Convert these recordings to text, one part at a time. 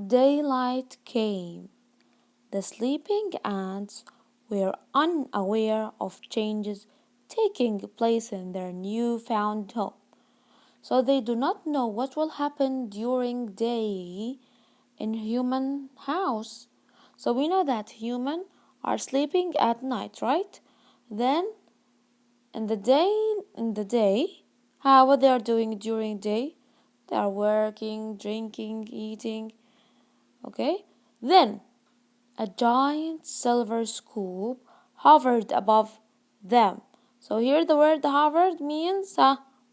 Daylight came. The sleeping ants were unaware of changes taking place in their new-found home. So they do not know what will happen during day in human house. So we know that human are sleeping at night, right? Then in the day, what they are doing during day? They are working, drinking, eating. Okay? Then a giant silver scoop hovered above them. So here the word hovered means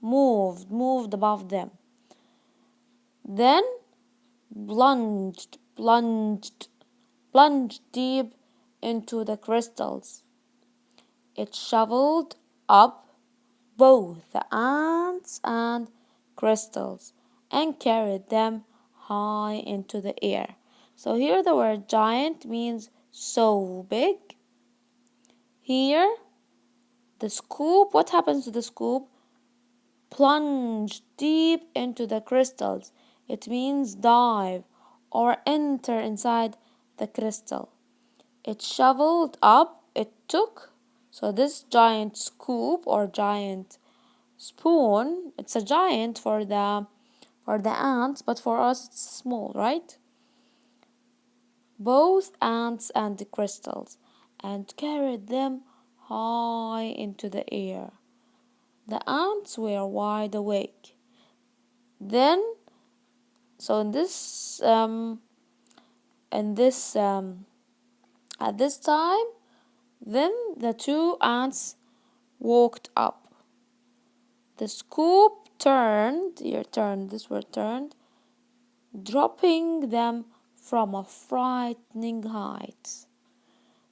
moved above them. Then plunged deep into the crystals. It shoveled up both the ants and crystals and carried them high into the air. So here the word giant means so big. Here the scoop, what happens to the scoop? Plunge deep into the crystals. It means dive or enter inside the crystal. It shoveled up, it took. So this giant scoop or giant spoon, it's a giant for the ants, but for us it's small, right? Both ants and the crystals, and carried them high into the air. The ants were wide awake. Then, so in this at this time, then the two ants walked up. The scoop turned, this word turned, dropping them from a frightening height.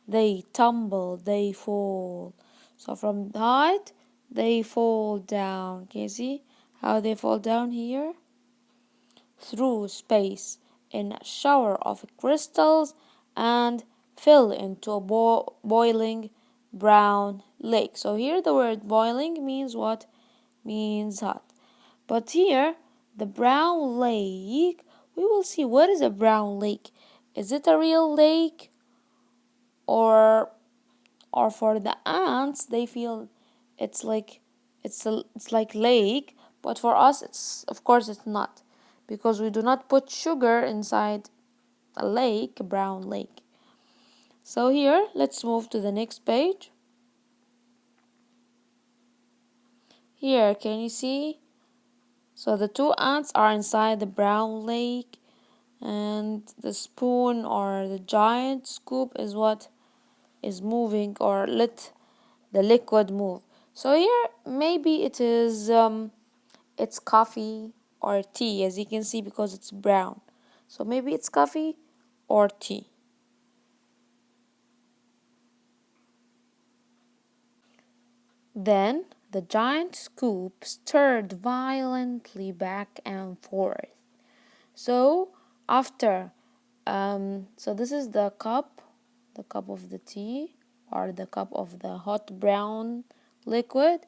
They tumble, they fall. So from the height, they fall down. Can you see how they fall down here? Through space in a shower of crystals and fell into a boiling brown lake. So here the word boiling means what? Means hot. But here, the brown lake, we will see what is a brown lake. Is it a real lake? Or for the ants, they feel it's like lake, but for us it's, of course, it's not, because we do not put sugar inside a lake, a brown lake. So here, let's move to the next page. Here, can you see? So the two ants are inside the brown lake, and the spoon or the giant scoop is what is moving, or let the liquid move. So here maybe it is it's coffee or tea, as you can see, because it's brown. So maybe it's coffee or tea. Then the giant scoop stirred violently back and forth. So after so this is the cup of the tea, or the cup of the hot brown liquid.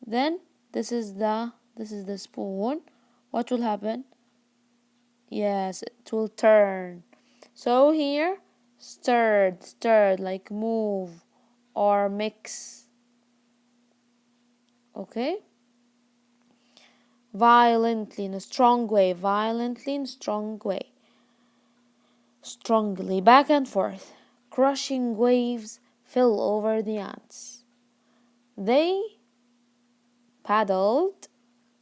Then this is the spoon. What will happen? Yes, it will turn. So here, stirred, like move or mix. Okay? Violently in a strong way, strongly back and forth. Crushing waves fell over the ants. They paddled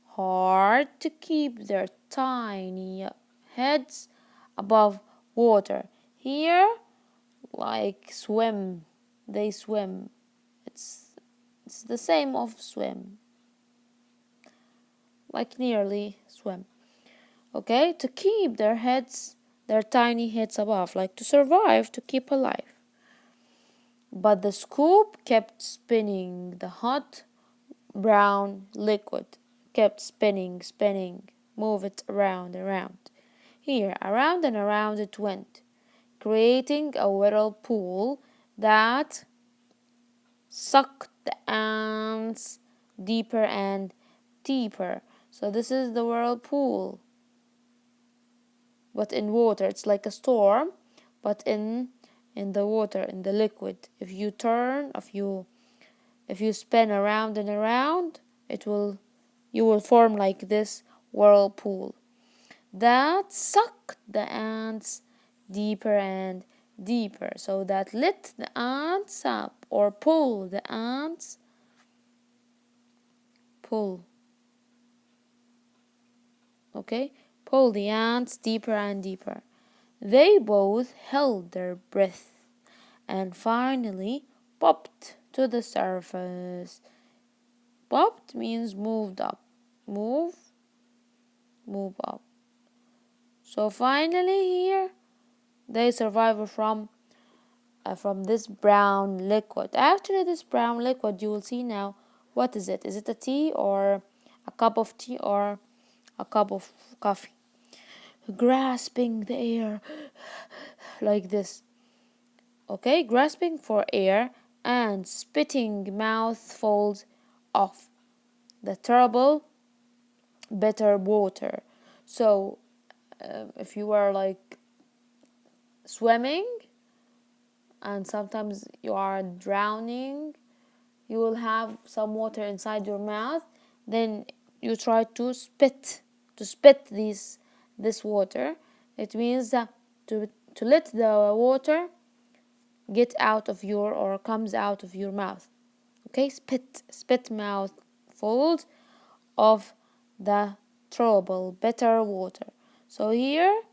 hard to keep their tiny heads above water. Here, like swim, they swim. It's the same of swim, like nearly swim. Okay, to keep their tiny heads above, like to survive, to keep alive. But the scoop kept spinning. The hot brown liquid kept spinning, move it around. Here, around and around it went, creating a whirlpool that sucked the ants deeper and deeper. So this is the whirlpool. but in water. It's like a storm, but in the water, in the liquid. If you turn, if you spin around and around, you will form like this whirlpool that sucked the ants deeper and deeper. So that lit the ants up, or pull the ants, pull, okay, pull the ants deeper and deeper. They both held their breath and finally popped to the surface. Popped means moved up. Move, move up. So finally here they survive from this brown liquid. Actually, this brown liquid, you will see now, what is it? Is it a tea, or a cup of tea, or a cup of coffee? Grasping the air like this. Okay, grasping for air and spitting mouthfuls of the terrible bitter water. So if you are like swimming and sometimes you are drowning, you will have some water inside your mouth, then you try to spit this water. It means that to let the water get out of your, or comes out of your mouth. Okay, spit mouthfuls of the trouble bitter water. So here,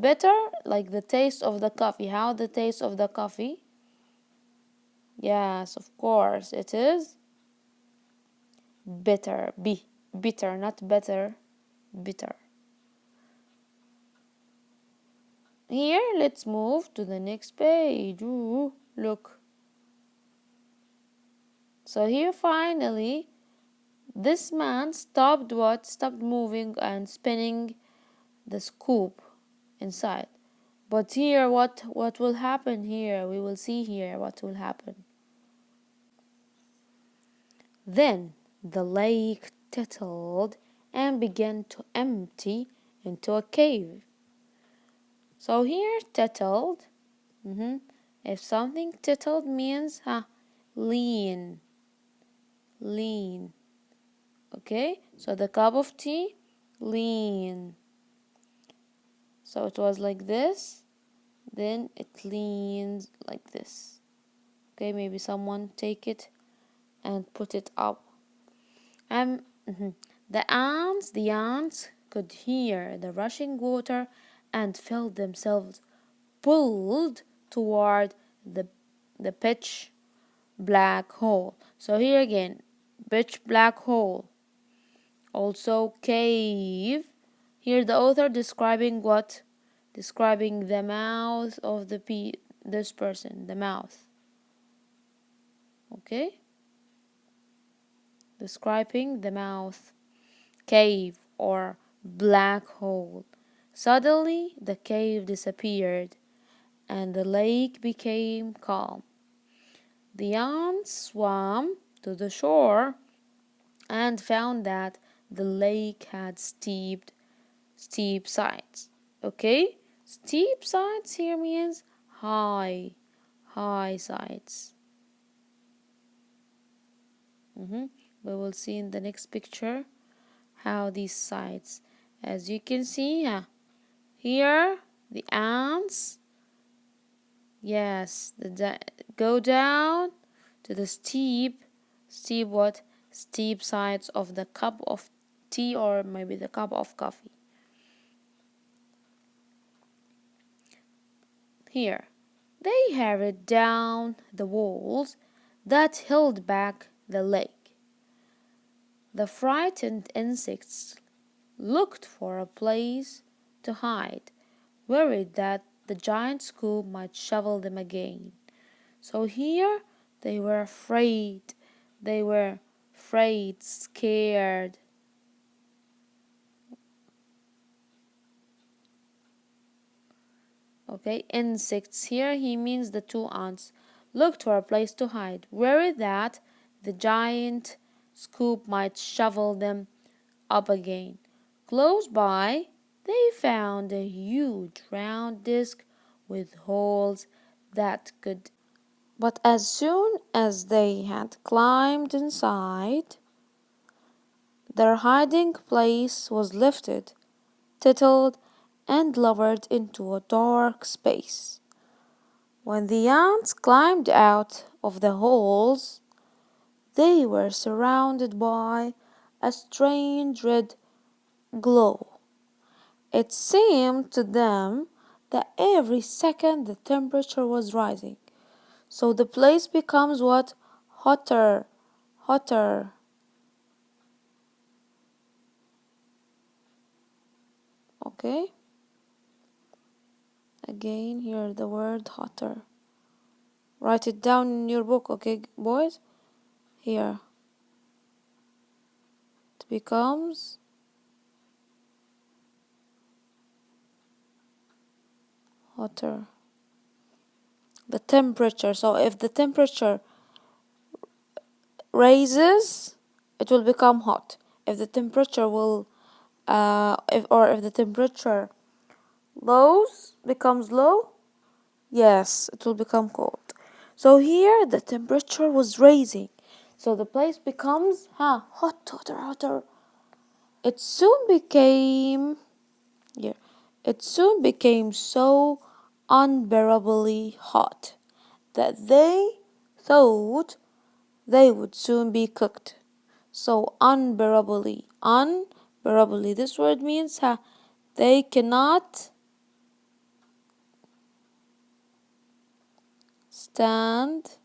bitter, like the taste of the coffee. How the taste of the coffee? Yes, of course it is bitter. Bitter, not better, bitter. Here, let's move to the next page. Ooh, look. So here finally, this man stopped moving and spinning the scoop inside. But here, what will happen here? We will see here what will happen. Then the lake tittled and began to empty into a cave. So here, tittled. If something tittled means lean. Okay, so the cup of tea, lean. So it was like this, then it leans like this. Okay, maybe someone take it and put it up. The ants could hear the rushing water and felt themselves pulled toward the pitch black hole. So here again, pitch black hole. Also cave. Here the author describing what? Describing the mouth of this person, the mouth. Okay? Describing the mouth. Cave or black hole. Suddenly the cave disappeared and the lake became calm. The ants swam to the shore and found that the lake had steep sides. Okay? Steep sides here means high sides. We will see in the next picture how these sides. As you can see, here the ants, yes, go down to the steep sides of the cup of tea, or maybe the cup of coffee. Here, they hurried down the walls that held back the lake. The frightened insects looked for a place to hide, worried that the giant scoop might shovel them again. So here they were afraid. Scared. Okay, insects here he means the two ants looked for a place to hide, worried that the giant scoop might shovel them up again. Close by, They found a huge round disk with holes that could. But as soon as they had climbed inside, their hiding place was lifted, tilted, and lowered into a dark space. When the ants climbed out of the holes, they were surrounded by a strange red glow. It seemed to them that every second the temperature was rising. So the place becomes what? Hotter, hotter. Okay? Again, here the word hotter. Write it down in your book, okay, boys? Here. It becomes hotter. The temperature. So if the temperature raises, it will become hot. If the temperature will, if the temperature becomes low, yes, it will become cold. So here the temperature was raising. So the place becomes hot, hotter, hotter. It soon became yeah, it soon became so unbearably hot that they thought they would soon be cooked. So unbearably. This word means they cannot stand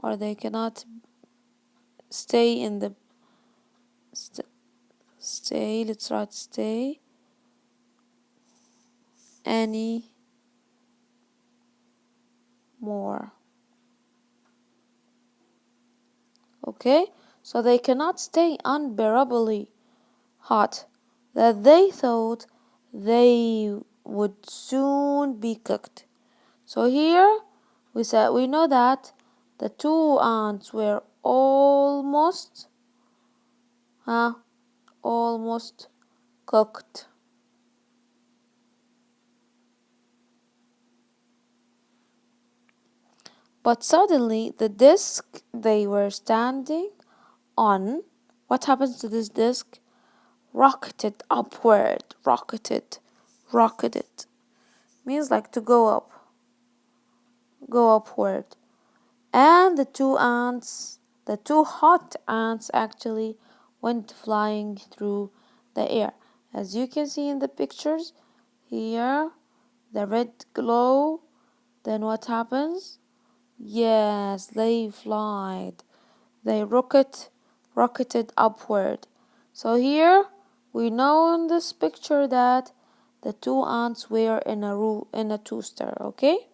or they cannot stay in the stay. Let's write stay any more. Okay, so they cannot stay unbearably hot that they thought they would soon be cooked. So here we know that the two ants were almost cooked. But suddenly the disk they were standing on, what happens to this disk? Rocketed upward, rocketed. Means like to go upward. And the two hot ants actually went flying through the air. As you can see in the pictures, here, the red glow, then what happens? Yes, they flied. They rocketed upward. So here, we know in this picture that the two ants were in a toaster, okay?